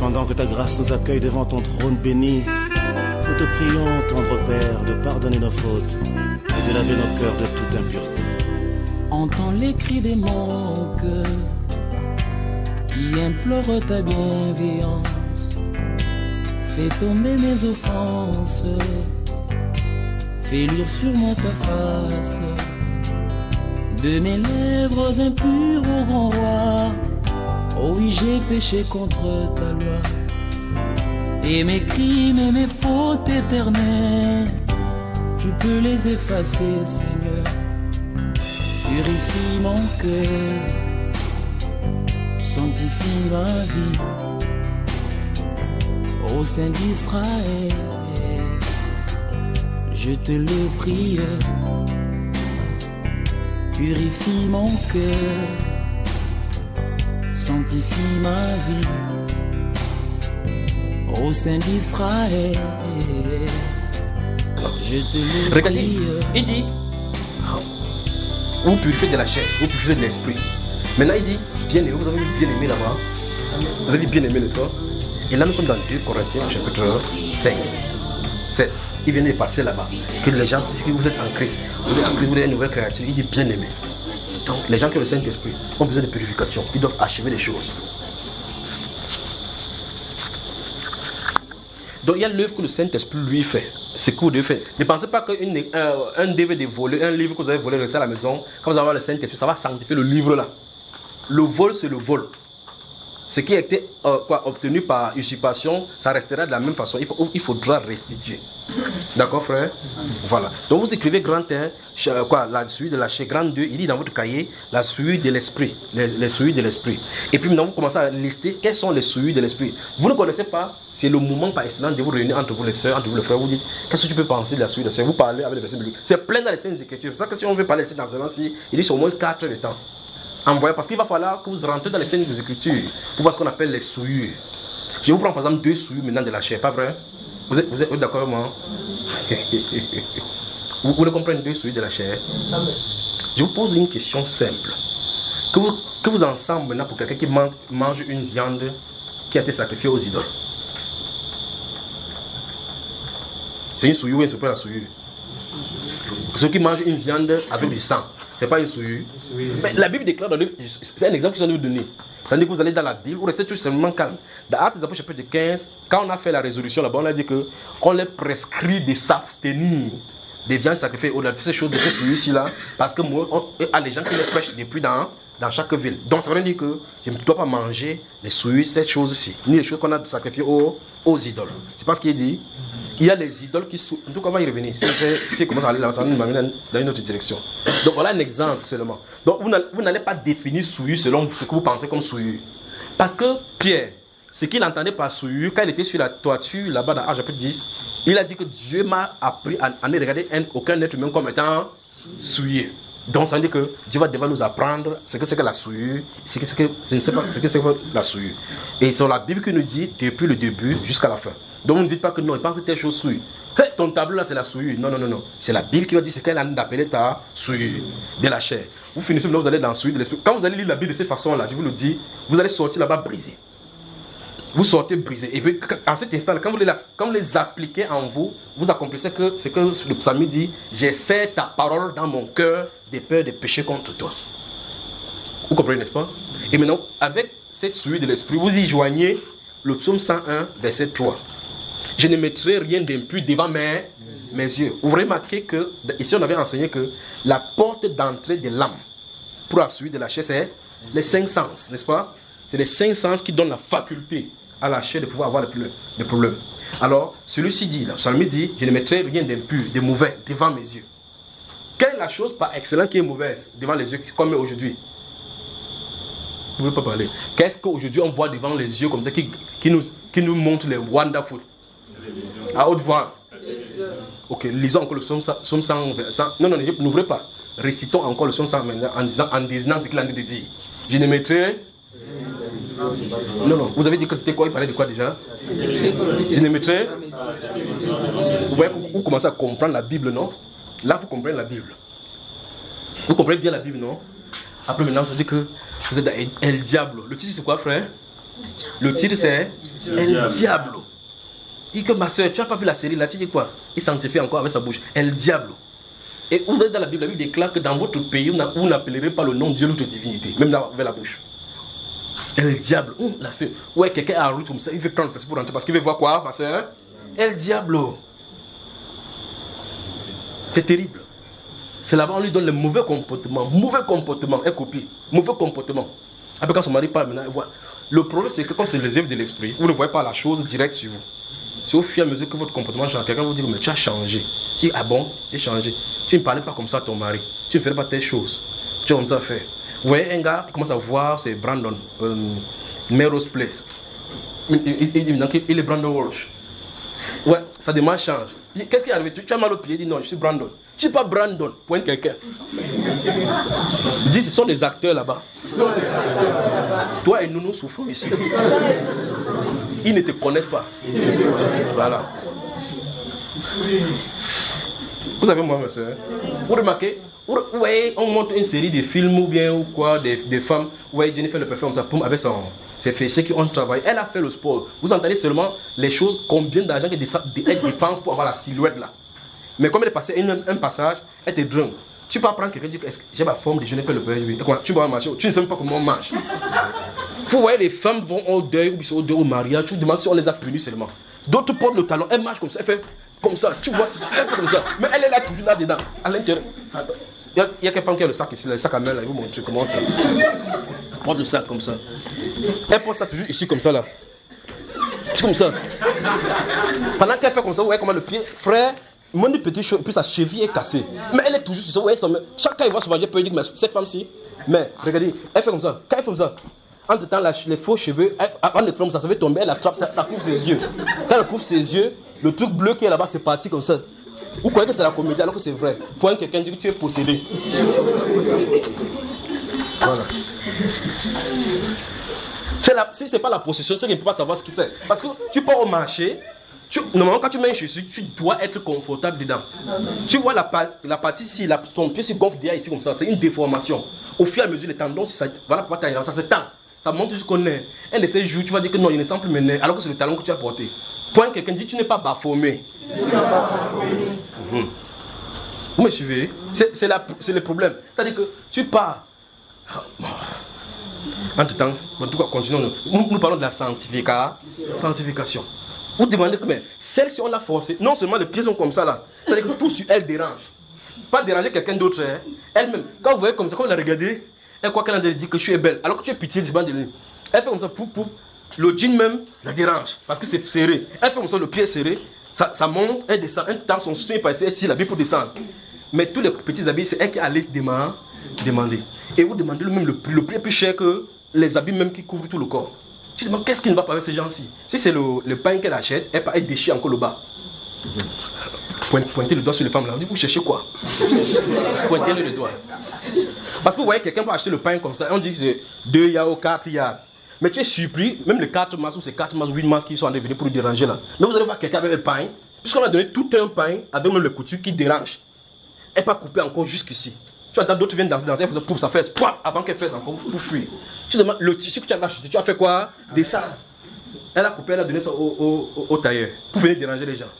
pendant que ta grâce nous accueille devant ton trône béni, nous te prions, tendre Père, de pardonner nos fautes et de laver nos cœurs de toute impureté. Entends les cris des mon cœur qui implorent ta bienveillance. Fais tomber mes offenses, fais luire sur moi ta face. De mes lèvres impures au grand roi, oh oui, j'ai péché contre ta loi. Et mes crimes et mes fautes éternelles, tu peux les effacer, Seigneur. Purifie mon cœur, sanctifie ma vie, ô Saint d'Israël, je te le prie. Purifie mon cœur, sanctifie ma vie, ô Saint d'Israël, je te le Regardez, prie. il dit, vous purifiez de la chair, vous purifiez de l'esprit. Maintenant il dit, bien aimé, vous avez bien aimé là-bas. Vous avez bien aimé, n'est-ce pas? Et là nous sommes dans 2 Corinthiens chapitre 5, 7. Il vient de passer là-bas. Que les gens, si vous êtes en Christ, vous êtes en Christ, vous êtes une nouvelle créature, il dit bien aimé. Donc les gens qui ont le Saint-Esprit ont besoin de purification. Ils doivent achever les choses. Donc il y a l'œuvre que le Saint-Esprit lui fait. C'est que vous devez faire. Ne pensez pas qu'un DVD volé, un livre que vous avez volé, rester à la maison, quand vous avez le Saint-Esprit, ça va sanctifier le livre là. Le vol, c'est le vol. Ce qui a été obtenu par usurpation, ça restera de la même façon. Il faudra restituer. D'accord, frère? Voilà. Donc vous écrivez grand 1, la souillure de la chair, grand 2, il dit dans votre cahier, la souillure de l'esprit. Les souillures de l'esprit. Et puis maintenant, vous commencez à lister quelles sont les souillures de l'esprit. Vous ne connaissez pas, c'est le moment par excellence de vous réunir entre vous les sœurs, entre vous les frères. Vous dites, qu'est-ce que tu peux penser de la souillure de l'esprit? Vous parlez avec les versets bibliques. C'est plein dans les Saintes Écritures. C'est ça que si on veut parler dans ce moment-ci, il dit sur au moins 4 heures de temps. Envoyez, parce qu'il va falloir que vous rentrez dans les Saintes Écritures pour voir ce qu'on appelle les souillures. Je vous prends par exemple 2 souillures maintenant de la chair, pas vrai? Vous êtes d'accord avec moi? Vous voulez comprendre 2 souillures de la chair? Je vous pose une question simple. Que vous ensemble maintenant pour quelqu'un qui mange une viande qui a été sacrifiée aux idoles. C'est une souillure ou c'est pas la souillure? Ceux qui mangent une viande avec du sang, c'est pas une souillure. Mais la Bible déclare, c'est un exemple que je vais vous donner. Ça veut dire que vous allez dans la Bible, vous restez tout simplement calme. Dans Actes des Apôtres chapitre 15, quand on a fait la résolution là-bas, on a dit qu'on les prescrit de s'abstenir des viandes sacrifiées au-delà de ces choses, de ces souillures-ci là, parce que moi, a les gens qui les prêchent depuis dans chaque ville. Donc ça veut dire que je ne dois pas manger les souillures, ces choses-ci, ni les choses qu'on a sacrifiées aux idoles. C'est pas ce qu'il dit. Il y a les idoles qui souillent. En tout cas, on va y revenir. Si on commence à aller là, ça nous amène dans une autre direction. Donc voilà un exemple seulement. Donc vous n'allez pas définir souillure selon ce que vous pensez comme souillure. Parce que Pierre, ce qu'il entendait par souillure, quand il était sur la toiture, là-bas dans Actes chapitre 10, il a dit que Dieu m'a appris à ne regarder aucun être humain comme étant souillé. Donc ça veut dire que Dieu va devoir nous apprendre ce que c'est que la souillure, ce que c'est que la souillure. Et c'est la Bible qui nous dit depuis le début jusqu'à la fin. Donc ne dites pas que non, il pense que telle chose souille. Hey, ton tableau là c'est la souillure. Non, non, non, non. C'est la Bible qui va dire ce qu'elle a appelé ta souillure de la chair. Vous finissez là, vous allez dans la souillure de l'esprit. Quand vous allez lire la Bible de cette façon là, je vous le dis, vous allez sortir là-bas brisé. Vous sortez brisé. Et puis en cet instant là, quand vous les appliquez en vous, vous accomplissez que ce que le psalme dit, j'essaie ta parole dans mon cœur de peur de pécher contre toi. Vous comprenez, n'est-ce pas? Et maintenant, avec cette souillure de l'esprit, vous y joignez le psaume 101, verset 3. Je ne mettrai rien d'impur devant mes yeux. Vous remarquez que, ici on avait enseigné que la porte d'entrée de l'âme pour la souillure de la chair, c'est les 5 sens, n'est-ce pas? C'est les 5 sens qui donnent la faculté à la chair de pouvoir avoir le problème. Alors, celui-ci dit, le psalmiste dit, je ne mettrai rien d'impur, de mauvais devant mes yeux. Quelle est la chose par excellence qui est mauvaise devant les yeux, comme aujourd'hui? Vous ne pouvez pas parler. Qu'est-ce qu'aujourd'hui on voit devant les yeux comme ça qui nous montre les wonderful? À haute voix. Ok, lisons encore le psaume 100. Non, n'ouvrez pas. Récitons encore le psaume 100 maintenant en disant ce qu'il a dit de dire. Je ne mettrai. Non, vous avez dit que c'était quoi? Il parlait de quoi déjà? Je ne mettrai. Vous voyez, vous commencez à comprendre la Bible, non? Là, vous comprenez la Bible. Vous comprenez bien la Bible, non? Après, maintenant, vous dites que vous êtes dans El Diablo. Le titre, c'est quoi, frère? Le titre c'est El Diablo. Il dit que ma soeur, tu n'as pas vu la série là, tu dis quoi? Il sanctifie encore avec sa bouche. El Diablo. Et vous êtes dans la Bible déclare que dans votre pays, vous n'appellerez pas le nom de Dieu ou de divinité, même avec la bouche. El Diablo. La fille. Ouais, quelqu'un a route comme ça, il veut prendre le pour rentrer parce qu'il veut voir quoi, ma soeur? El Diablo. C'est terrible. C'est là-bas on lui donne le mauvais comportement, elle copie, mauvais comportement. Après quand son mari parle maintenant, elle voit. Le problème c'est que comme c'est les œuvres de l'esprit, vous ne voyez pas la chose directe sur vous. C'est au fur et à mesure que votre comportement change. Quelqu'un vous dit mais tu as changé. Tu dis ah bon, j'ai changé. Tu ne parlais pas comme ça à ton mari. Tu ne ferais pas telle chose. Tu as comme ça fait. Vous voyez un gars, il commence à voir, c'est Brandon, Melrose Place. Il est Brandon Walsh. Ouais, sa démarche change. Qu'est-ce qui est arrivé? Tu as mal au pied? Il dit non, je suis Brandon. Tu ne suis pas Brandon, pointe quelqu'un. Il dit ce sont des acteurs là-bas. Toi et nous, nous souffrons ici. Ils ne te connaissent pas. Voilà. Vous savez, moi, ma soeur, vous remarquez, vous voyez, on montre une série de films ou bien ou quoi, des femmes, vous voyez Jennifer Lopez comme ça, avec ses fessiers qui ont travaillé. Elle a fait le sport. Vous entendez seulement les choses, combien d'argent qu'elle dépense pour avoir la silhouette là. Mais comme elle est passée un passage, elle te drunk. Tu peux prendre quelqu'un qui dit que j'ai ma forme de Jennifer Lopez. Tu vas marcher, tu ne sais même pas comment on marche. Vous voyez, les femmes vont au deuil ou au mariage, tu te demandes si on les a punis seulement. D'autres portent le talon, elle marche comme ça, elle fait comme ça, tu vois, elle fait comme ça. Mais elle est là toujours là dedans, à l'intérieur. Il y a quelqu'un qui a le sac ici, le sac à main là, il vous montre comment on fait. Porte le sac comme ça. Elle porte ça toujours ici comme ça là. C'est comme ça. Pendant qu'elle fait comme ça, vous voyez comment le pied, frère, mon petit cheveu, puis sa cheville est cassée. Mais elle est toujours sur ça, vous voyez, chaque fois il voit son mari, il peut dire que cette femme-ci, mais regardez, elle fait comme ça. Quand elle fait comme ça, entre temps, les faux cheveux, avant de faire ça, ça va tomber, elle attrape, ça couvre ses yeux. Quand elle couvre ses yeux, le truc bleu qui est là-bas, c'est parti comme ça. Vous croyez que c'est la comédie alors que c'est vrai. Point quelqu'un dit que tu es possédé. Voilà. Si ce n'est pas la possession, c'est qu'il ne peut pas savoir ce que c'est. Parce que tu pars au marché, normalement quand tu mets un chaussure, tu dois être confortable dedans. Tu vois la partie ici, ton pied se gonfle derrière ici comme ça, c'est une déformation. Au fur et à mesure, les tendons, voilà pourquoi ça se tend. Ça montre ce qu'on est. Elle essaie de jouer, tu vas dire que non, il ne semble plus mener, alors que c'est le talon que tu as porté. Point quelqu'un dit, tu n'es pas baphomet. Vous me suivez? C'est le problème. C'est-à-dire que tu pars. Entre temps, en tout cas, continuons. Nous parlons de la sanctification. Vous demandez que, mais celle-ci, on l'a forcée. Non seulement les pieds sont comme ça là. C'est-à-dire que tout sur elle dérange. Pas déranger quelqu'un d'autre. Hein. Elle-même. Quand vous voyez comme ça, quand vous la regardez, elle croit qu'elle a dit que je suis belle. Alors que tu es pitié du banc de lui. Elle fait comme ça, pouf, pouf. Le jean même la dérange. Parce que c'est serré. Elle fait comme ça, le pied est serré. Ça monte, elle descend. Un temps, son soutien est passé, elle tire la vie pour descendre. Mais tous les petits habits, c'est elle qui allait demander. Et vous demandez même le prix est plus cher que les habits même qui couvrent tout le corps. Tu te demandes qu'est-ce qui ne va pas avec ces gens-ci. Si c'est le pain qu'elle achète, elle déchire encore le bas. Pointez le doigt sur les femmes là. Vous cherchez quoi? Pointez le doigt. Parce que vous voyez, quelqu'un peut acheter le pain comme ça. On dit que c'est 2 yards ou 4 yards. Mais tu es surpris, même les 4 masses ou ces 4 masses ou 8 masses qui sont en train de venir pour nous déranger là. Mais vous allez voir quelqu'un avec le pain, puisqu'on a donné tout un pain avec même le couture qui dérange. Elle n'est pas coupée encore jusqu'ici. Tu entends d'autres viennent danser, elle fait ça fait avant qu'elle fasse encore pour fuir. Tu demandes le tissu que tu as acheté, tu as fait quoi? Des sacs. Elle a coupé, elle a donné ça au tailleur pour venir déranger les gens.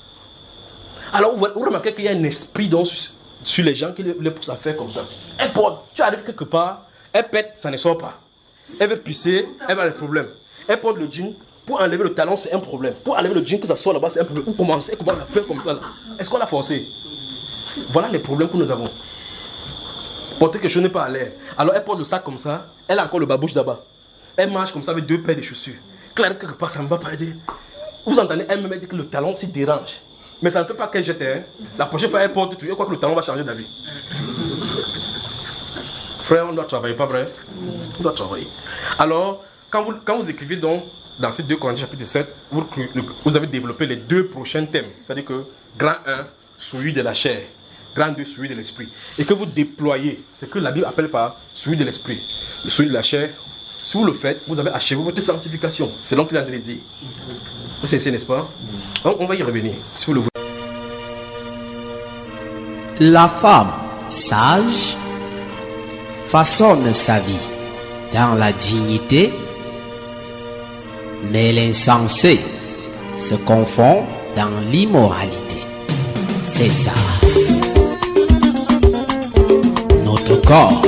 Alors vous remarquez qu'il y a un esprit sur les gens qui les poussent à faire comme ça. Elle porte, tu arrives quelque part, elle pète, ça ne sort pas. Elle veut pisser, elle va avoir des problèmes. Elle porte le jean, pour enlever le talon, c'est un problème. Pour enlever le jean, que ça sort là-bas, c'est un problème. Elle commence à faire comme ça. Est-ce qu'on l'a forcé? Voilà les problèmes que nous avons. Porter quelque chose n'est pas à l'aise. Alors elle porte le sac comme ça, elle a encore le babouche là-bas. Elle marche comme ça avec 2 paires de chaussures. Quand elle arrive quelque part, ça ne va pas aider. Vous entendez, elle-même dit que le talon s'y dérange. Mais ça ne fait pas qu'elle jette. Hein. La prochaine fois, elle porte tout. Elle croit que le talon va changer d'avis. Frère, on doit travailler, pas vrai? On doit travailler. Alors, quand vous écrivez donc dans ces 2 Corinthiens chapitre 7, vous avez développé les 2 prochains thèmes. C'est-à-dire que grand 1, souillure de la chair. Grand 2, souillure de l'esprit. Et que vous déployez ce que la Bible appelle par souillure de l'esprit. Le souillure de la chair, si vous le faites, vous avez achevé votre sanctification. C'est donc qu'il a dit. C'est n'est-ce pas? On va y revenir, si vous le voulez. La femme sage façonne sa vie dans la dignité Mais l'insensé se confond dans l'immoralité. C'est ça. Notre corps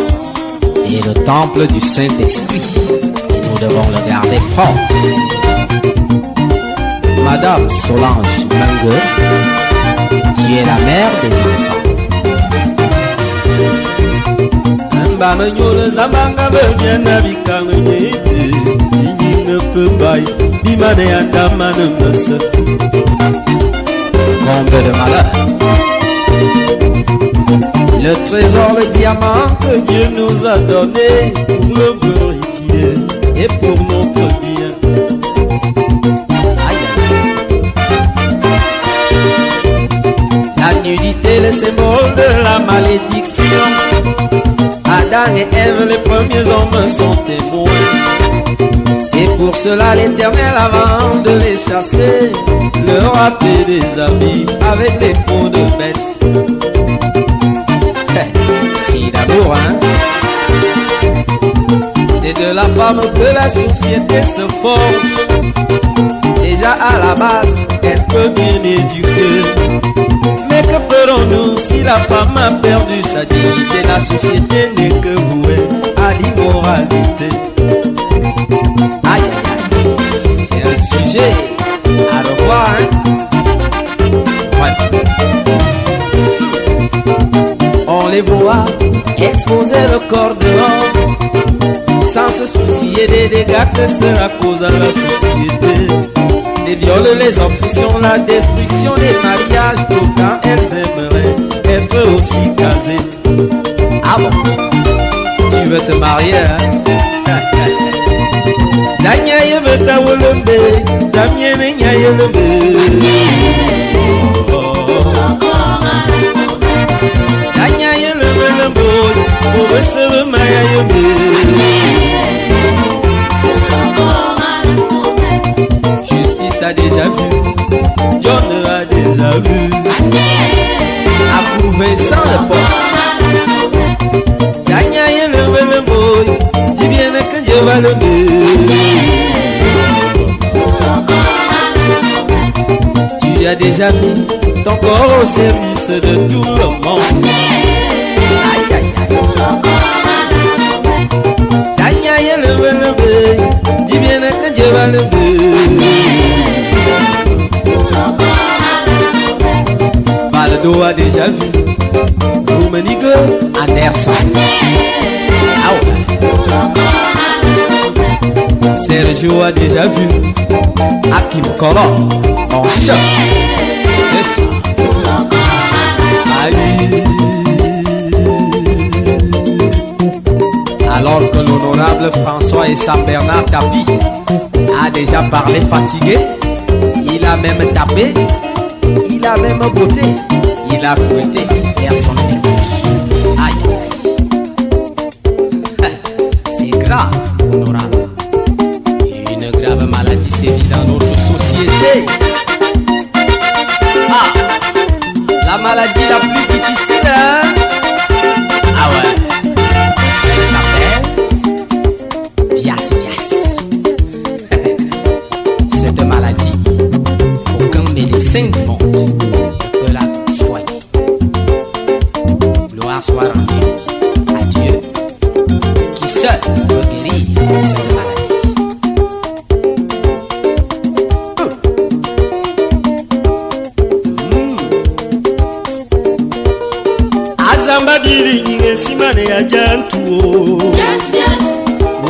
est le temple du Saint-Esprit. Nous devons le garder propre. Madame Solange Mango, tu es la mère des enfants. Comble de malheur. Le trésor, le diamant que Dieu nous a donné pour le glorifier et pour notre bien. La nudité, le symbole de la malédiction. Adam et Ève, les premiers hommes, sont témoins. C'est pour cela l'Éternel, avant de les chasser, leur a fait des habits avec des peaux de bêtes. Si d'amour, hein? C'est de la femme que la société se forge. Déjà à la base, elle peut bien éduquer. Mais que ferons-nous si la femme a perdu sa dignité? La société n'est que vouée à l'immoralité. Aïe, aïe, aïe, c'est un sujet à revoir, hein? Ouais. On les voit exposer le corps dehors, sans se soucier des dégâts que cela cause à la société. Les viols, les obsessions, la destruction des mariages, pourtant elles aimeraient être aussi casées. Ah bon? Tu veux te marier, hein? Danyaye beta wolombe, Damien nyaye lombe. Danyaye lombe lombe, Obesebe maya yombe. Justice a déjà vu, John a déjà vu. Approuvé sans le port. Danyaye lombe lombe, dis bien que Dieu va lever. Tu as déjà mis ton corps au service de tout le monde. Aïe aïe aïe. Danyaye levé, dis bien que Dieu va lever. Baldo a déjà vu, Rummenigge, Anderson. Ah ouais. Sergio a déjà vu, Hakim Kolon, en choc. C'est ça. Aïe. Alors que l'honorable François et Saint Bernard Tapie a déjà parlé fatigué, il a même tapé, il a même botté, il a fouetté, personne n'écoute. Aïe aïe. C'est grave, honorable. Une grave maladie sévit dans notre société. Ah, la maladie la plus difficile, hein? Ah ouais. Elle s'appelle Bias. Cette maladie, aucun médecin du monde ne peut la soigner. Gloire soit rendue à Dieu, qui seul peut guérir cette maladie.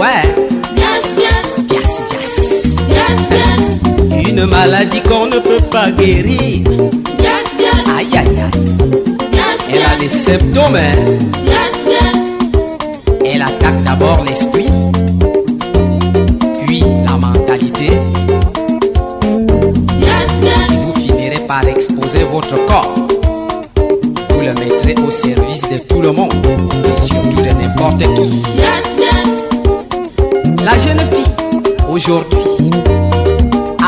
Ouais. Une maladie qu'on ne peut pas guérir. Aïe aïe aïe. Elle a des symptômes. Elle attaque d'abord l'esprit, puis la mentalité. Et vous finirez par exposer votre corps. Vous le mettrez au service de tout le monde, et surtout de n'importe qui. La jeune fille, aujourd'hui,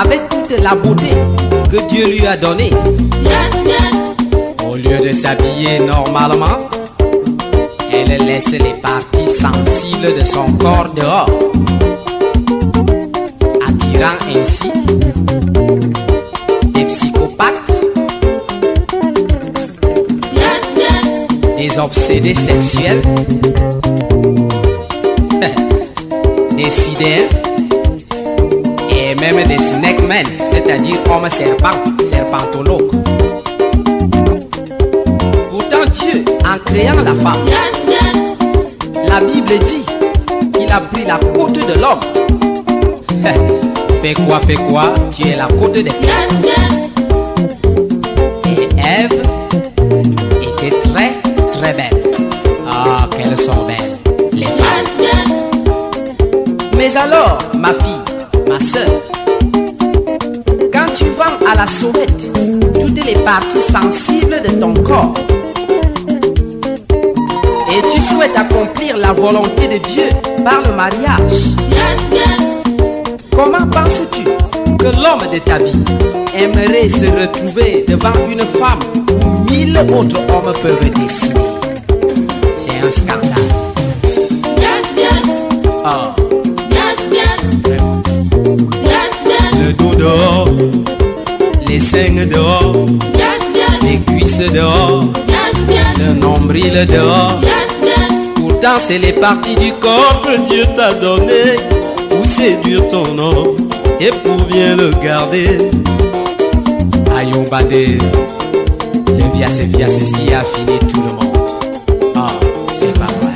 avec toute la beauté que Dieu lui a donnée, au lieu de s'habiller normalement, elle laisse les parties sensibles de son corps dehors, attirant rend ainsi des psychopathes, des obsédés sexuels, des sidères et même des snakemen, c'est-à-dire hommes serpents, serpentologues. Pourtant Dieu, en créant la femme, la Bible dit qu'il a pris la côte de l'homme. Fais quoi, tu es la côte des femmes. Et Ève était très très belle. Ah, qu'elles sont belles, les femmes. Mais alors, ma fille, ma soeur, quand tu vends à la sauvette toutes les parties sensibles de ton corps et tu souhaites accomplir la volonté de Dieu par le mariage, comment penses-tu que l'homme de ta vie aimerait se retrouver devant une femme où 1000 autres hommes peuvent décider? C'est un scandale. Oh. Le dos dehors, les seins dehors, les cuisses dehors, le nombril dehors. Pourtant c'est les parties du corps que Dieu t'a donné pour séduire ton homme et pour bien le garder. Ayon bandé, le viace si a fini tout le monde. Ah, c'est pas vrai.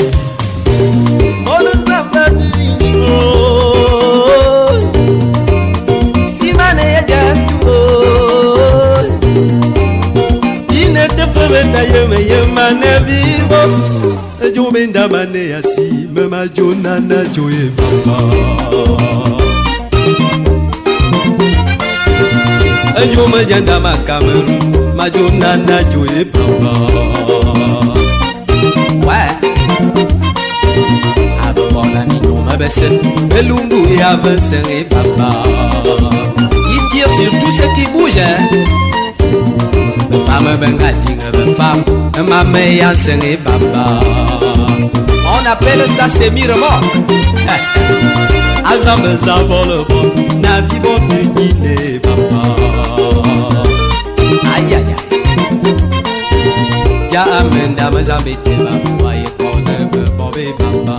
Jomenda mane asi mema jonana joye baba. Joma janda ma Cameroun ma jonana joye baba. Ouais. Abona mino ma besen belungu ya besen et baba. Il tire sur tout ce qui bouge. Femme bengadine, femme, ma meilleure et baba. On appelle ça semi-remords. Azam zavole bon, nabi bon Guinée, baba. Aïe aïe aïe. Ya amenda mazambete baba, ye kone bebe baba.